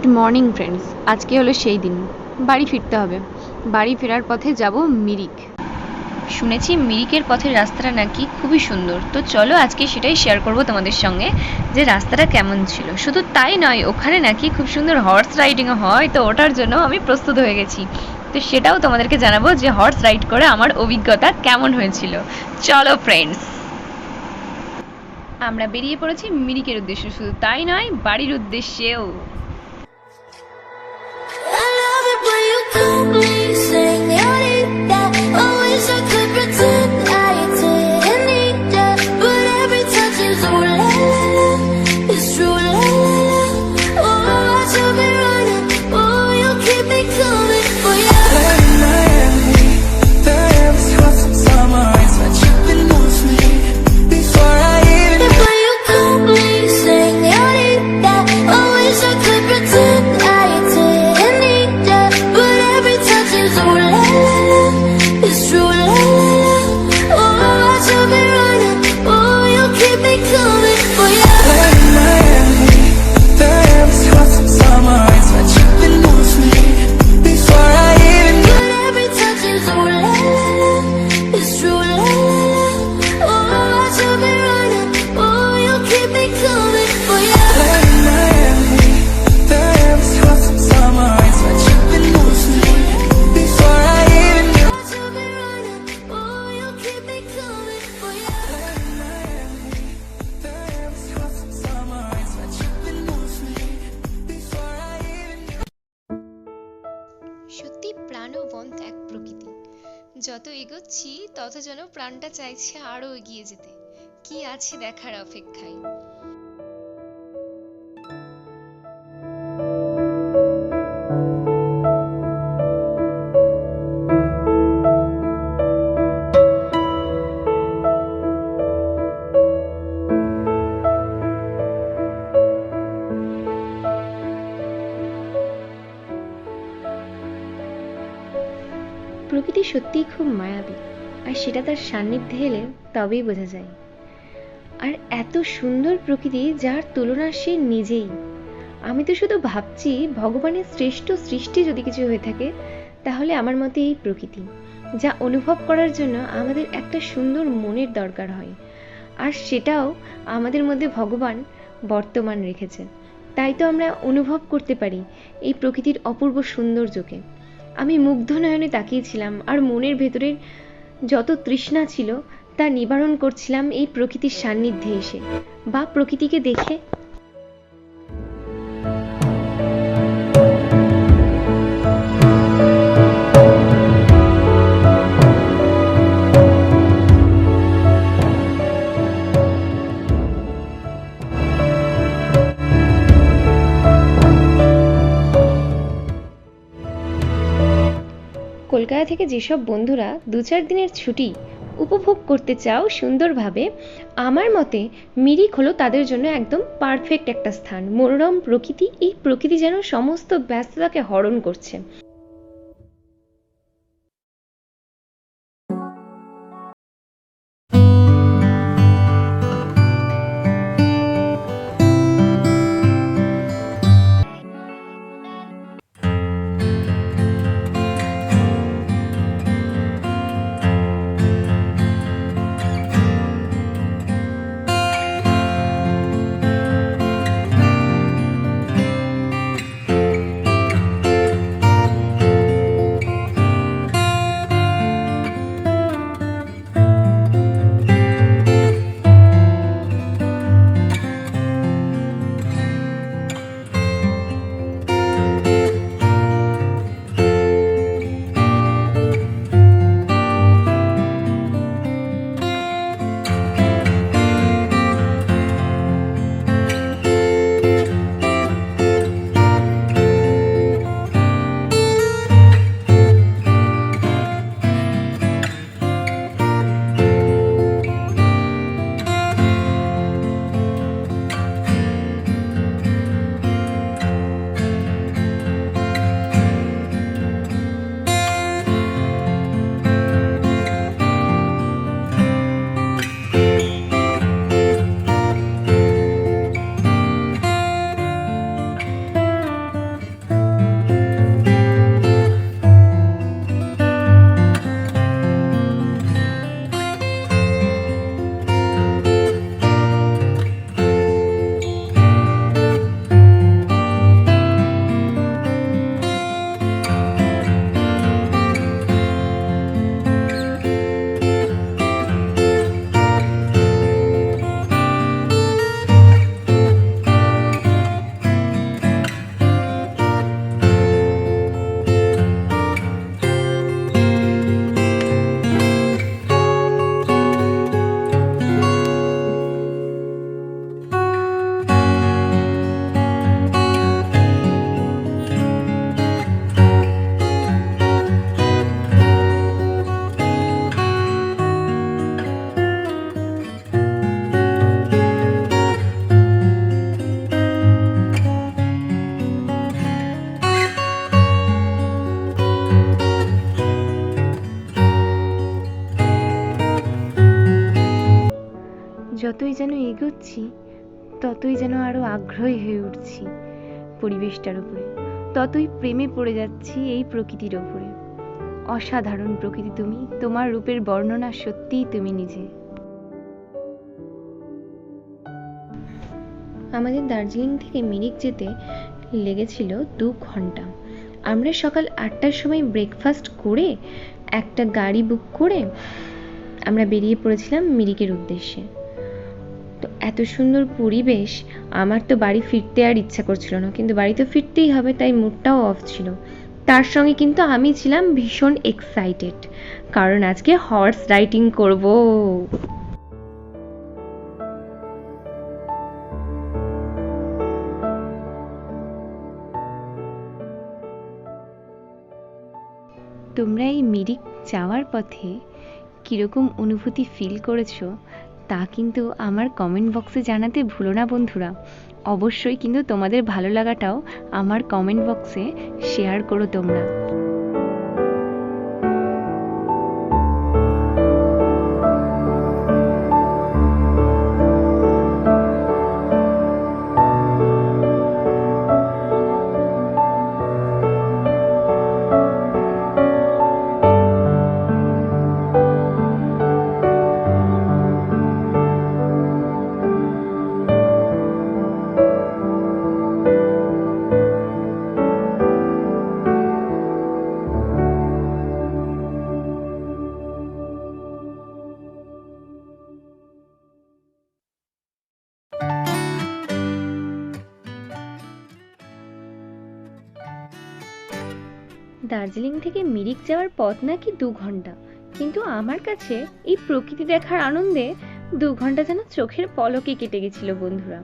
Good morning friends. আজকে হলো সেই দিন, বাড়ি ফিরতে হবে। বাড়ি ফেরার পথে যাব মিরিক। শুনেছি মিরিকের পথের রাস্তাটা নাকি খুবই সুন্দর, তো চলো আজকে সেটাই শেয়ার করব তোমাদের সঙ্গে যে রাস্তাটা কেমন ছিল। শুধু তাই নয়, ওখানে নাকি খুব সুন্দর হর্স রাইডিংও হয়, তো ওটার জন্য আমি প্রস্তুত হয়ে গেছি। তো সেটাও তোমাদেরকে জানাবো যে হর্স রাইড করে আমার অভিজ্ঞতা কেমন হয়েছিল। চলো ফ্রেন্ডস, আমরা বেরিয়ে পড়েছি মিরিকের উদ্দেশ্যে, শুধু তাই নয় বাড়ির উদ্দেশ্যেও। সত্যি প্রাণবন্ত এক প্রকৃতি। যত এগোচ্ছি তত যেন প্রাণটা চাইছে আরো এগিয়ে যেতে, কি আছে দেখার অপেক্ষায়। প্রকৃতি সত্যিই খুব মায়াবী, আর সেটা তার সান্নিধ্যে এলে তবেই বোঝা যায়। আর এত সুন্দর প্রকৃতি যার তুলনা সে নিজেই। আমি তো শুধু ভাবছি, ভগবানের শ্রেষ্ঠ সৃষ্টি যদি কিছু হয়ে থাকে তাহলে আমার মতে এই প্রকৃতি, যা অনুভব করার জন্য আমাদের একটা সুন্দর মনের দরকার হয়। আর সেটাও আমাদের মধ্যে ভগবান বর্তমান রেখেছে, তাই তো আমরা অনুভব করতে পারি এই প্রকৃতির অপূর্ব সৌন্দর্যকে। আমি মুগ্ধ নয়নে তাকিয়েছিলাম, আর মনের ভেতরের যত তৃষ্ণা ছিল তা নিবারণ করছিলাম এই প্রকৃতির সান্নিধ্যে এসে বা প্রকৃতিকে দেখে। কলকাতা থেকে যেসব বন্ধুরা 2-4 দিনের ছুটি উপভোগ করতে চাও সুন্দরভাবে, আমার মতে মিরিক হলো তাদের জন্য একদম পারফেক্ট একটা স্থান। মনোরম প্রকৃতি, এই প্রকৃতি যেন সমস্ত ব্যস্ততাকে হরণ করছে। যতই যেন এগোচ্ছি ততই যেন আরো আগ্রহী হয়ে উঠছি পরিবেশটার উপরে, ততই প্রেমে পড়ে যাচ্ছি এই প্রকৃতির ওপরে। অসাধারণ প্রকৃতি তুমি, তোমার রূপের বর্ণনা সত্যিই তুমি নিজে। আমাদের দার্জিলিং থেকে মিরিক যেতে লেগেছিল 2 ঘন্টা। আমরা সকাল 8টার সময় ব্রেকফাস্ট করে একটা গাড়ি বুক করে আমরা বেরিয়ে পড়েছিলাম মিরিকের উদ্দেশ্যে। তো এত সুন্দর পরিবেশ, আমার তো বাড়ি ফিরতে আর ইচ্ছা করছিল না, কিন্তু বাড়ি তো ফিরতেই হবে, তাই মুডটাও অফ ছিল। তার সঙ্গে কিন্তু আমি ছিলাম ভীষণ এক্সাইটেড, কারণ আজকে হর্স রাইডিং করব। তোমরা এই মিরিক যাওয়ার পথে কিরকম অনুভূতি ফিল করেছো তা কিন্তু আমার কমেন্ট বক্সে জানাতে ভুলো না বন্ধুরা। অবশ্যই কিন্তু তোমাদের ভালো লাগাটাও আমার কমেন্ট বক্সে শেয়ার করো তোমরা। দার্জিলিং থেকে মিরিক যাওয়ার পথ নাকি 2 ঘন্টা, কিন্তু আমার কাছে এই প্রকৃতি দেখার আনন্দে 2 ঘন্টা যেন চোখের পলকে কেটে গেছিল বন্ধুরা।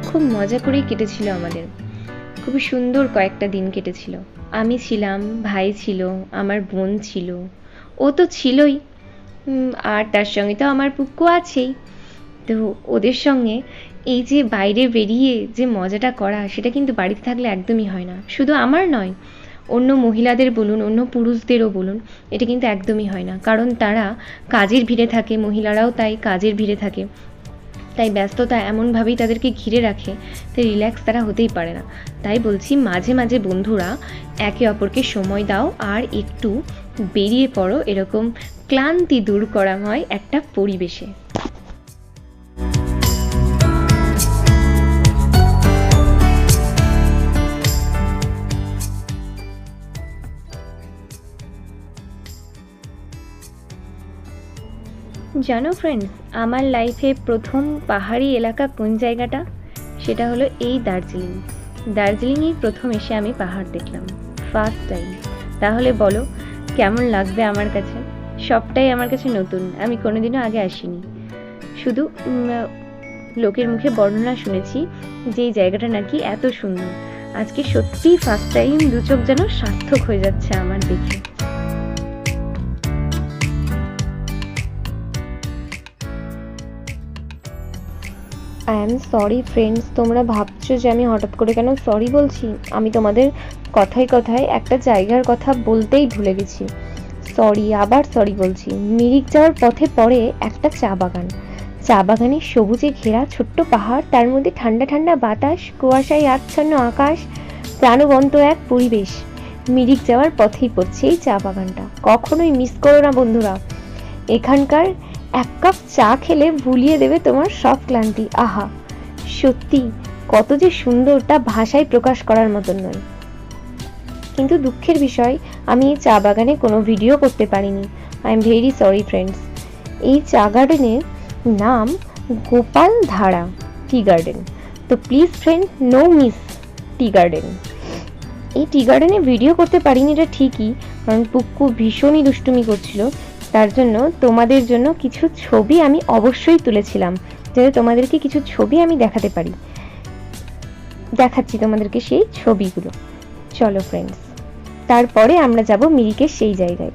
খুব মজা করেই কেটেছিল আমাদের, খুবই সুন্দর কয়েকটা দিন কেটেছিল। আমি ছিলাম, ভাই ছিল, আমার বোন ছিল, ও তো ছিলই, আর তার সঙ্গে তো আমার পুক্কু আছেই। তো ওদের সঙ্গে এই যে বাইরে বেরিয়ে যে মজাটা করা, সেটা কিন্তু বাড়িতে থাকলে একদমই হয় না। শুধু আমার নয়, অন্য মহিলাদের বলুন, অন্য পুরুষদেরও বলুন, এটা কিন্তু একদমই হয় না, কারণ তারা কাজের ভিড়ে থাকে, মহিলারাও তাই কাজের ভিড়ে থাকে, তাই ব্যস্ততা এমনভাবেই তাদেরকে ঘিরে রাখে, তাই রিল্যাক্স তারা হতেই পারে না। তাই বলছি, মাঝে মাঝে বন্ধুরা একে অপরকে সময় দাও আর একটু বেরিয়ে পড়ো এরকম ক্লান্তি দূর করাময় একটা পরিবেশে। জানো ফ্রেন্ডস, আমার লাইফে প্রথম পাহাড়ি এলাকা কোন জায়গাটা? সেটা হলো এই দার্জিলিং। দার্জিলিংয়েই প্রথম এসে আমি পাহাড় দেখলাম, ফার্স্ট টাইম। তাহলে বলো কেমন লাগবে আমার কাছে? সবটাই আমার কাছে নতুন, আমি কোনোদিনও আগে আসিনি। শুধু লোকের মুখে বর্ণনা শুনেছি যে এই জায়গাটা নাকি এত সুন্দর। আজকে সত্যিই ফার্স্ট টাইম, দু চোখ যেন সার্থক হয়ে যাচ্ছে আমার দেখে। আই এম সরি ফ্রেন্ডস, তোমরা ভাবছো যে আমি হঠাৎ করে কেন সরি বলছি। আমি তোমাদের কথায় কথায় একটা জায়গার কথা বলতেই ভুলে গেছি। সরি, আবার সরি বলছি। মিরিক যাওয়ার পথে পড়ে একটা চা বাগান। চা বাগানে সবুজে ঘেরা ছোট্ট পাহাড়, তার মধ্যে ঠান্ডা ঠান্ডা বাতাস, কুয়াশায় আচ্ছন্ন আকাশ, প্রাণবন্ত এক পরিবেশ। মিরিক যাওয়ার পথেই পড়ছে এই চা বাগানটা, কখনোই মিস করো না বন্ধুরা। এখানকার 1 কাপ চা খেলে ভুলিয়ে দেবে তোমার সব ক্লান্তি। আহা, সত্যি কত যে সুন্দর তা ভাষায় প্রকাশ করার মতন নয়। কিন্তু দুঃখের বিষয়, আমি এই চা বাগানে কোনো ভিডিও করতে পারিনি। I am very sorry friends. এই চা গার্ডেনের নাম গোপাল ধারা টি গার্ডেন। তো please friend, no miss tea garden. এই টি গার্ডেনে ভিডিও করতে পারিনি, এটা ঠিকই, কারণ পুক্কু ভীষণই দুষ্টুমি করছিল। তার জন্য তোমাদের জন্য কিছু ছবি আমি অবশ্যই তুলেছিলাম, যাতে তোমাদেরকে কিছু ছবি আমি দেখাতে পারি। দেখাচ্ছি তোমাদেরকে সেই ছবিগুলো। চলো ফ্রেন্ডস, তারপরে আমরা যাব মিরিকের সেই জায়গায়।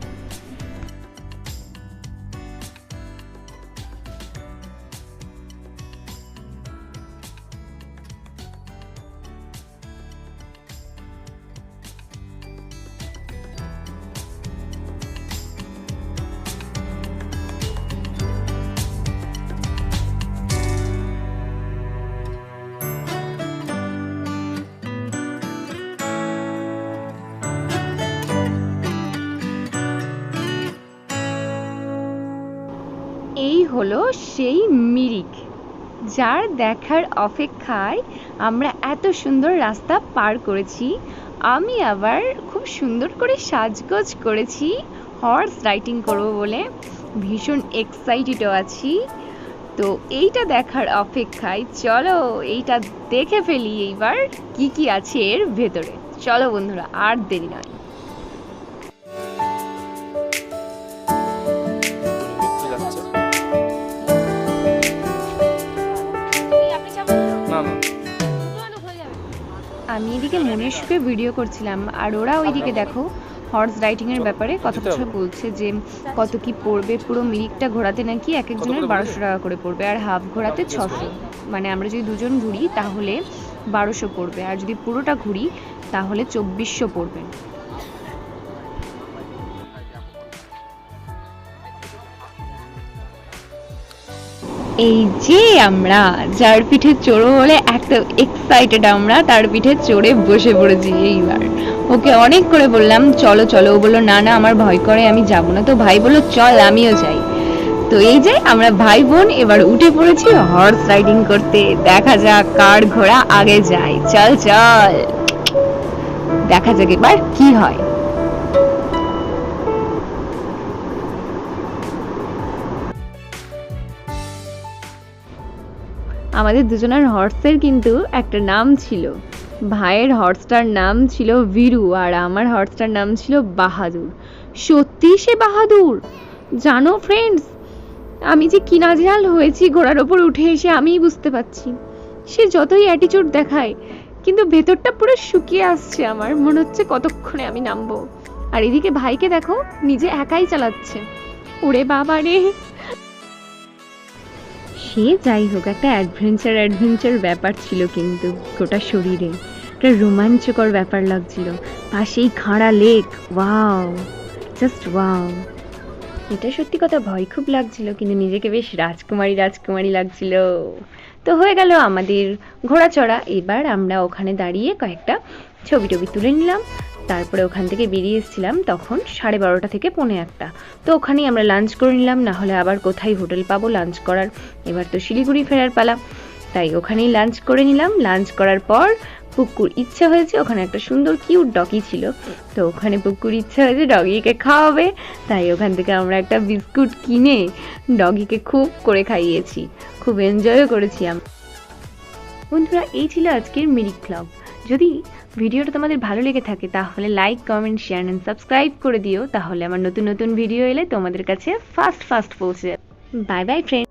হলো সেই মিরিক, যার দেখার অপেক্ষায় আমরা এত সুন্দর রাস্তা পার করেছি। আমি আবার খুব সুন্দর করে সাজগোজ করেছি হর্স রাইডিং করবো বলে, ভীষণ এক্সাইটেডও আছি। তো এইটা দেখার অপেক্ষায়, চলো এইটা দেখে ফেলি এইবার কি কি আছে এর ভেতরে। চলো বন্ধুরা, আর দেরি নয়। আমি এদিকে মনের সুখে ভিডিও করছিলাম, আর ওরা ওইদিকে দেখো হর্স রাইডিং এর ব্যাপারে কথা বলছে যে কত কি পড়বে। পুরো মিরিকটা ঘোরাতে নাকি এক একজনের 1200 টাকা করে পড়বে, আর হাফ ঘোরাতে 600। মানে আমরা যদি দুজন ঘুরি তাহলে 1200 পড়বে, আর যদি পুরোটা ঘুরি তাহলে 2400 পড়বে। এই যে আমরা যার পিঠে চড়বো বলে এত এক্সাইটেড, আমরা তার পিঠে চড়ে বসে পড়েছি। এইবার ওকে অনেক করে বললাম চলো চলো, ও বললো না না আমার ভয় করে, আমি যাবো না। তো ভাই বললো চল আমিও যাই। তো এই যে আমরা ভাই বোন এবার উঠে পড়েছি হর্স রাইডিং করতে। দেখা যাক কার ঘোড়া আগে যায়। চল চল, দেখা যাক এবার কি হয়। আমাদের দুজনের হর্সের কিন্তু একটা নাম ছিল। ভাইয়ের হর্সটার নাম ছিল বীরু, আর আমার হর্সটার নাম ছিল বাহাদুর। সত্যি সে বাহাদুর, জানো ফ্রেন্ডস, আমি যে কি নাজেহাল হয়েছি ঘোড়ার ওপর উঠে এসে আমিই বুঝতে পারছি। সে যতই অ্যাটিটিউড দেখায়, কিন্তু ভেতরটা পুরো শুকিয়ে আসছে। আমার মনে হচ্ছে কতক্ষণে আমি নামবো। আর এদিকে ভাইকে দেখো নিজে একাই চালাচ্ছে। ওরে বাবা রে, সে যাই হোক, একটা অ্যাডভেঞ্চার ব্যাপার ছিল, কিন্তু গোটা শরীরে একটা রোমাঞ্চকর ব্যাপার লাগছিল। পাশেই খাড়া লেক, ওয়াও, জাস্ট ওয়াও। এটা সত্যি কথা, ভয় খুব লাগছিল, কিন্তু নিজেকে বেশ রাজকুমারী লাগছিল। তো হয়ে গেল আমাদের ঘোড়া চড়া। এবার আমরা ওখানে দাঁড়িয়ে কয়েকটা ছবি টবি তুলে নিলাম। তারপরে ওখান থেকে বেরিয়ে এসেছিলাম তখন 12:30 থেকে 1:45। তো ওখানেই আমরা লাঞ্চ করে নিলাম, না হলে আবার কোথায় হোটেল পাবো লাঞ্চ করার। এবার তো শিলিগুড়ি ফেরার পালা, তাই ওখানেই লাঞ্চ করে নিলাম। লাঞ্চ করার পর পুকুর ইচ্ছা হয়েছে, ওখানে একটা সুন্দর কিউট ডগি ছিল, তো ওখানে পুকুর ইচ্ছা হয়েছে ডগিকে খাওয়াবে, তাই ওখান থেকে আমরা একটা বিস্কুট কিনে ডগিকে খুব করে খাইয়েছি, খুব এনজয়ও করেছি আমরা। বন্ধুরা, এই ছিল আজকের মিরিক ব্লগ। যদি ভিডিওটা তোমাদের ভালো লেগে থাকে তাহলে like, comment, share and subscribe করে দিও, তাহলে আমার নতুন ভিডিও এলে তোমাদের কাছে ফাস্ট পৌঁছে যাবে। Bye bye friend.